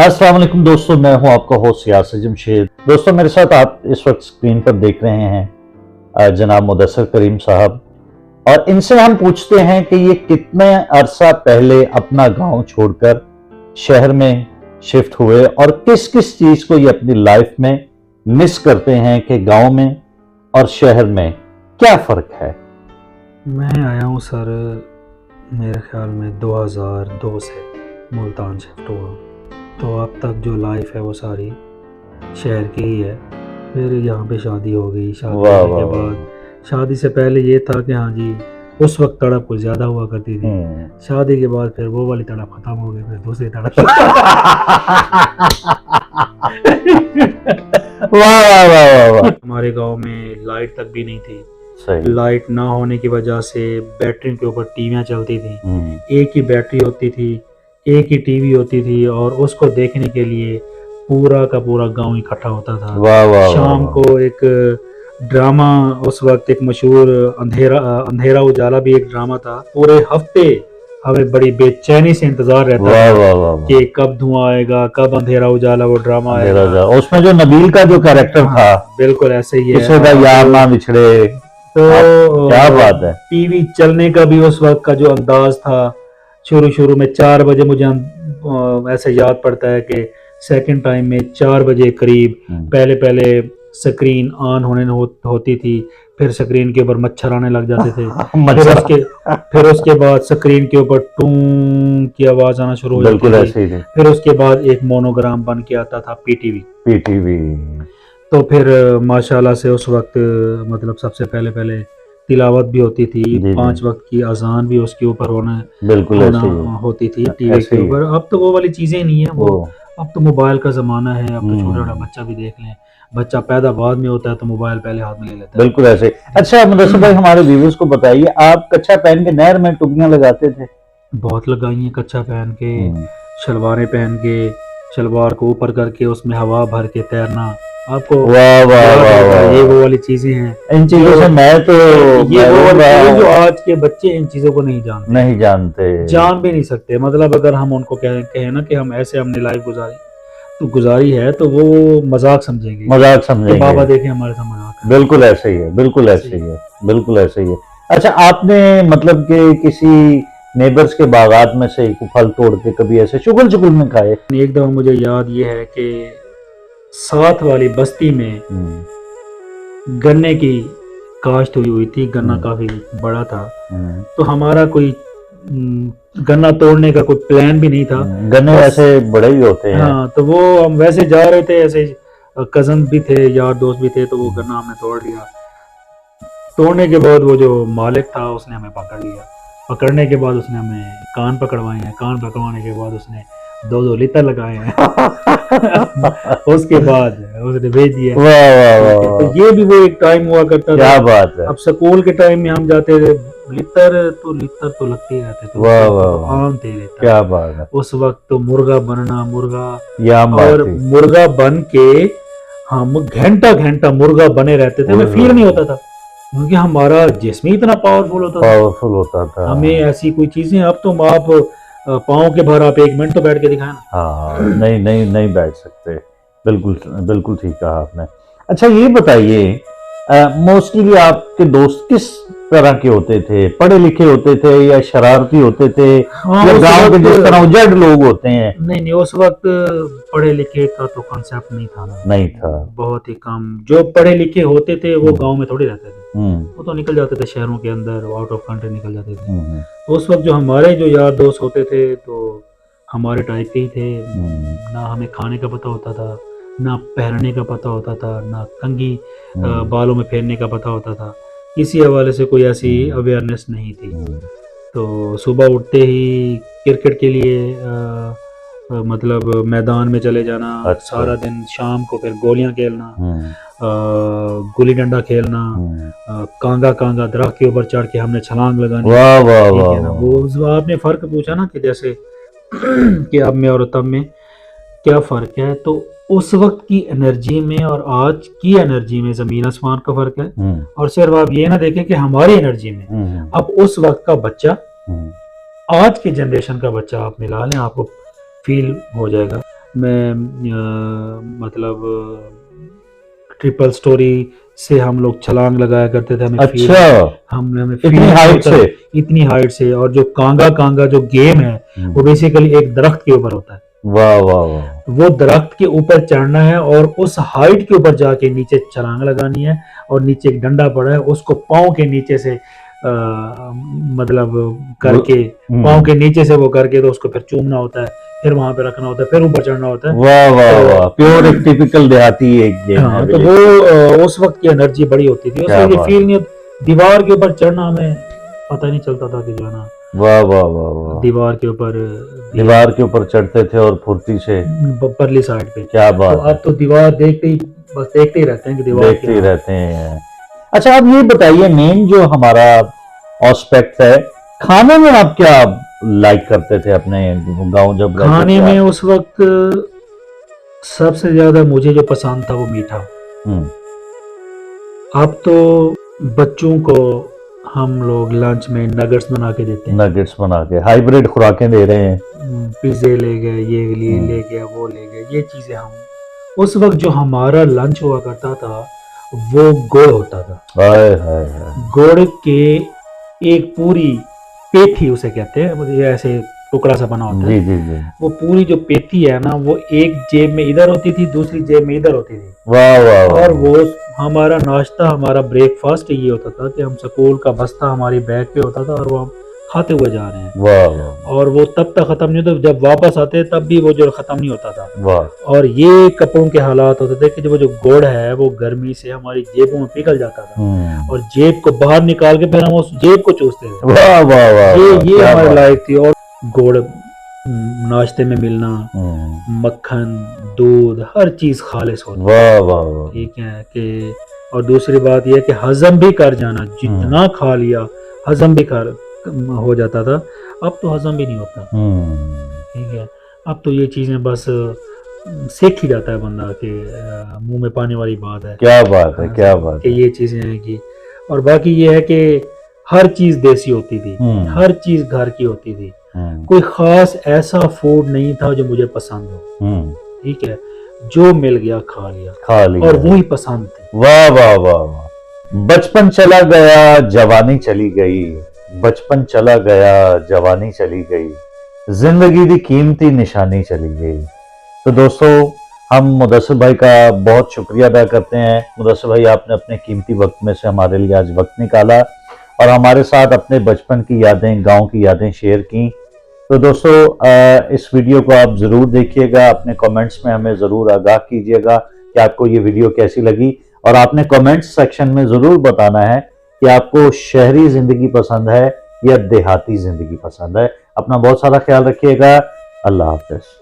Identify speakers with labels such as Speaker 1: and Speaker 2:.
Speaker 1: अस्सलाम वालेकुम दोस्तों, मैं हूं आपका होस्ट यासिर जमशेद। दोस्तों, मेरे साथ आप इस वक्त स्क्रीन पर देख रहे हैं जनाब मुदस्सिर करीम साहब, और इनसे हम पूछते हैं कि ये कितने अरसा पहले अपना गांव छोड़कर शहर में शिफ्ट हुए और किस किस चीज को ये अपनी लाइफ में मिस करते हैं कि गांव में और शहर में क्या फर्क है।
Speaker 2: मैं आया हूँ सर, मेरे ख्याल में 2002 से मुल्तान शिफ्ट हुआ, तो अब तक जो लाइफ है वो सारी शहर की ही है। फिर यहाँ पे शादी हो गई। शादी होने के बाद, शादी से पहले ये था कि हाँ जी उस वक्त तड़प कुछ ज़्यादा हुआ करती थी। शादी के बाद फिर वो वाली तड़प खत्म हो गई, फिर दूसरी तड़प।
Speaker 1: वाह वाह वाह वाह।
Speaker 2: हमारे गांव में लाइट तक भी नहीं थी।
Speaker 1: सही।
Speaker 2: लाइट ना होने की वजह से बैटरी के ऊपर टीवियां चलती थी। एक ही बैटरी होती थी, एक ही टीवी होती थी, और उसको देखने के लिए पूरा का पूरा गांव इकट्ठा होता था।
Speaker 1: वाह वाह।
Speaker 2: शाम को एक ड्रामा, उस वक्त एक मशहूर अंधेरा उजाला भी एक ड्रामा था। पूरे हफ्ते हमें बड़ी बेचैनी से इंतजार रहता था कि कब धुआं आएगा, कब अंधेरा उजाला वो ड्रामा आएगा।
Speaker 1: उसमें जो नबील का जो कैरेक्टर था,
Speaker 2: बिल्कुल ऐसे ही है।
Speaker 1: यार ना बिछड़े,
Speaker 2: तो
Speaker 1: क्या बात है।
Speaker 2: टीवी चलने का भी उस वक्त का जो अंदाज था, शुरू में 4 बजे, मुझे ऐसे याद पड़ता है कि सेकंड टाइम में 4 बजे करीब पहले स्क्रीन ऑन होती थी। फिर स्क्रीन के ऊपर मच्छर आने लग जाते थे। फिर उसके बाद स्क्रीन के ऊपर टूं की आवाज आना शुरू हो जाती थी। फिर उसके बाद एक मोनोग्राम बन के आता था पीटीवी। तो फिर माशाल्लाह से उस वक्त मतलब सबसे पहले तिलावत भी होती थी, 5 वक्त की अजान भी उसके ऊपर होना होती थी टीवी के ऊपर। अब तो वो वाली चीजें नहीं है, वो अब तो मोबाइल का जमाना है। अब तो छोटा बच्चा भी देख लें, बच्चा पैदा बाद में होता है तो मोबाइल पहले हाथ में ले लेता है।
Speaker 1: बिल्कुल ऐसे। अच्छा मुदस्सिर भाई, हमारे व्यूअर्स को बताइए, आप कच्छा पहन के नहर में टुकड़ियां लगाते थे?
Speaker 2: बहुत लगाई है कच्छा पहन के, शलवारें पहन के, शलवार को ऊपर करके उसमें हवा भर के तैरना। आपको
Speaker 1: वाह वाह वाह,
Speaker 2: ये वो वाली चीजें हैं।
Speaker 1: इन चीजों से मैं तो
Speaker 2: ये वो वाली जो आज के बच्चे इन चीजों को नहीं जानते, जान भी नहीं सकते। मतलब अगर हम उनको कहें ना कि हम ऐसे हमने लाइफ गुजारी है तो वो मजाक समझेंगे। बाबा देखे हमारे साथ मजाक।
Speaker 1: बिल्कुल ऐसे ही है, बिल्कुल ऐसे ही है। अच्छा, आपने मतलब कि किसी नेबर्स के बागात में से एक फल तोड़ के कभी ऐसे चुगल में खाए?
Speaker 2: एक दफा मुझे याद ये है कि साथ वाली बस्ती में गन्ने की काश्त हुई थी। गन्ना काफी बड़ा था, तो हमारा कोई गन्ना तोड़ने का कोई प्लान भी नहीं था।
Speaker 1: गन्ने वैसे बड़े ही होते हैं।
Speaker 2: हाँ, तो वो हम वैसे जा रहे थे, ऐसे कजन भी थे, यार दोस्त भी थे, तो वो गन्ना हमने तोड़ लिया। तोड़ने के बाद वो जो मालिक था उसने हमें पकड़ लिया। पकड़ने के बाद उसने हमें कान पकड़वाए हैं। कान पकड़वाने के बाद उसने 2 लीटर लगाए हैं। उसके बाद उसने भेज दिया। तो ये भी वो एक टाइम हुआ करता था।
Speaker 1: क्या बात है।
Speaker 2: अब स्कूल के टाइम में हम जाते थे, लितर तो लगते ही रहते थे, आम थे।
Speaker 1: क्या बात है।
Speaker 2: उस वक्त तो मुर्गा और मुर्गा बन के हम घंटा मुर्गा बने रहते थे। हमें फील नहीं होता था क्योंकि हमारा जिस्म ही इतना पावरफुल होता था। हमें ऐसी कोई चीजें, अब तो आप पाँव के भर आप 1 मिनट तो बैठ के दिखाए ना।
Speaker 1: हाँ, नहीं बैठ सकते। बिल्कुल ठीक कहा आपने। अच्छा, ये बताइए, मोस्टली आपके दोस्त किस तरह के होते थे? पढ़े लिखे होते थे या शरारती होते थे? या गांव के जिस तरह उजड़ लोग होते हैं?
Speaker 2: नहीं, उस वक्त पढ़े लिखे का तो कॉन्सेप्ट नहीं था। बहुत ही कम जो पढ़े लिखे होते थे वो गांव में थोड़ी रहते थे। वो तो निकल जाते थे शहरों के अंदर, आउट ऑफ कंट्री निकल जाते थे। तो उस वक्त जो हमारे जो यार दोस्त होते थे तो हमारे टाइप के ही थे। ना हमें खाने का पता होता था, ना पहनने का पता होता था, ना कंघी बालों में फेरने का पता होता था। किसी हवाले से कोई ऐसी अवेयरनेस नहीं थी। तो सुबह उठते ही क्रिकेट के लिए मतलब मैदान में चले जाना। अच्छा। सारा दिन, शाम को फिर गोलियां खेलना, गुल्ली डंडा खेलना, कांगा दरख्त के ऊपर चढ़ के हमने छलांग लगानी। वो आपने फर्क पूछा ना कि जैसे कि अब में और तब में क्या फर्क है, तो उस वक्त की एनर्जी में और आज की एनर्जी में जमीन आसमान का फर्क है। और सिर्फ आप ये ना देखें कि हमारी एनर्जी में अब उस वक्त का बच्चा, आज की जनरेशन का बच्चा आप मिला लें, आपको फील हो जाएगा। में मतलब ट्रिपल स्टोरी से हम लोग छलांग लगाया करते थे। हमें
Speaker 1: अच्छा,
Speaker 2: हमें
Speaker 1: इतनी हाइट से।
Speaker 2: और जो कांगा जो गेम है वो बेसिकली एक दरख्त के ऊपर होता है।
Speaker 1: वाह वाह वाह।
Speaker 2: वो दरख्त के ऊपर चढ़ना है और उस हाइट के ऊपर जाके नीचे छलांग लगानी है, और नीचे एक डंडा पड़ा है उसको पाँव के नीचे से मतलब करके पाँव के नीचे से वो करके तो उसको फिर चूमना होता है, फिर वहां पे रखना होता है, फिर ऊपर चढ़ना होता है।
Speaker 1: वाह वाह वाह, प्योर एक टिपिकल देहाती एक गेम है।
Speaker 2: तो वो उस वक्त की एनर्जी बड़ी होती थी, उसमें ये फील नहीं, दीवार के ऊपर चढ़ना हमें पता नहीं चलता था कि जो है ना।
Speaker 1: वाह वाह वाह वाह,
Speaker 2: दीवार के ऊपर
Speaker 1: चढ़ते थे और फुर्ती से
Speaker 2: परली साइड पे।
Speaker 1: क्या बात।
Speaker 2: तो अब तो दीवार देखते ही रहते हैं कि दीवार
Speaker 1: देखते ही रहते हैं। अच्छा, आप ये बताइए, मेन जो हमारा एस्पेक्ट है, खाने में आप क्या लाइक करते थे अपने गांव जब रहते थे?
Speaker 2: खाने में उस वक्त सबसे ज्यादा मुझे जो पसंद था वो मीठा। अब तो बच्चों को हम लोग लंच में नगेट्स बना के देते हैं।
Speaker 1: नगेट्स बना के हाइब्रिड खुराकें दे रहे हैं।
Speaker 2: पिज्जे ले गए, ये ले गया, वो ले गए, ये चीजें। हम उस वक्त जो हमारा लंच हुआ करता था वो गुड़ होता था।
Speaker 1: हाय हाय हाय।
Speaker 2: गुड़ के एक पूरी पेथी उसे कहते हैं, मतलब ऐसे टुकड़ा सा बना होता है।
Speaker 1: जी जी जी।
Speaker 2: वो पूरी जो पेथी है ना, वो एक जेब में इधर होती थी, दूसरी जेब में इधर होती थी।
Speaker 1: वाह वाह वाह।
Speaker 2: और वो हमारा नाश्ता, हमारा ब्रेकफास्ट ये होता था कि हम स्कूल का बस्ता हमारी बैग पे होता था और वो हम खाते हुए जा रहे हैं।
Speaker 1: वाह वाह।
Speaker 2: और वो तब तक खत्म नहीं होता, जब वापस आते तब भी वो जो खत्म नहीं होता था।
Speaker 1: वाह।
Speaker 2: और ये कपों के हालात होते थे कि वो जो गुड़ है वो गर्मी से हमारी जेबों में पिघल जाता था, और जेब को बाहर निकाल के फिर हम उस जेब को चूसते थे।
Speaker 1: वाह वाह वाह।
Speaker 2: ये हमारी लाइफ थी। और गुड़ नाश्ते में मिलना, मक्खन, दूध, हर चीज खालिस होती।
Speaker 1: वाह वाह वाह। ठीक
Speaker 2: है कि, और दूसरी बात यह कि हजम भी कर जाना, जितना खा लिया हजम भी कर हो जाता था। अब तो हजम भी नहीं होता। ठीक है, अब तो ये चीजें बस सीख ही जाता है बंदा कि मुंह में पानी वाली बात है।
Speaker 1: क्या बात है, क्या बात
Speaker 2: है। ये चीजें हैं कि, और बाकी ये है कि हर चीज देसी होती थी, हर चीज घर की होती थी। कोई खास ऐसा फूड नहीं था जो मुझे पसंद हो। ठीक है, जो मिल गया खा लिया और वो ही पसंद थे।
Speaker 1: वाह वाह वाह वाह। बचपन चला गया, जवानी चली गई, बचपन चला गया, जवानी चली गई, जिंदगी दी कीमती निशानी चली गई। तो दोस्तों, हम मुदस्सिर भाई का बहुत शुक्रिया अदा करते हैं। मुदस्सिर भाई, आपने अपने कीमती वक्त में से हमारे लिए आज वक्त निकाला और हमारे साथ अपने बचपन की यादें, गांव की यादें शेयर की। तो दोस्तों, इस वीडियो को आप ज़रूर देखिएगा, अपने कमेंट्स में हमें ज़रूर आगाह कीजिएगा कि आपको ये वीडियो कैसी लगी, और आपने कमेंट्स सेक्शन में ज़रूर बताना है कि आपको शहरी ज़िंदगी पसंद है या देहाती ज़िंदगी पसंद है। अपना बहुत सारा ख्याल रखिएगा। अल्लाह हाफ़िज़।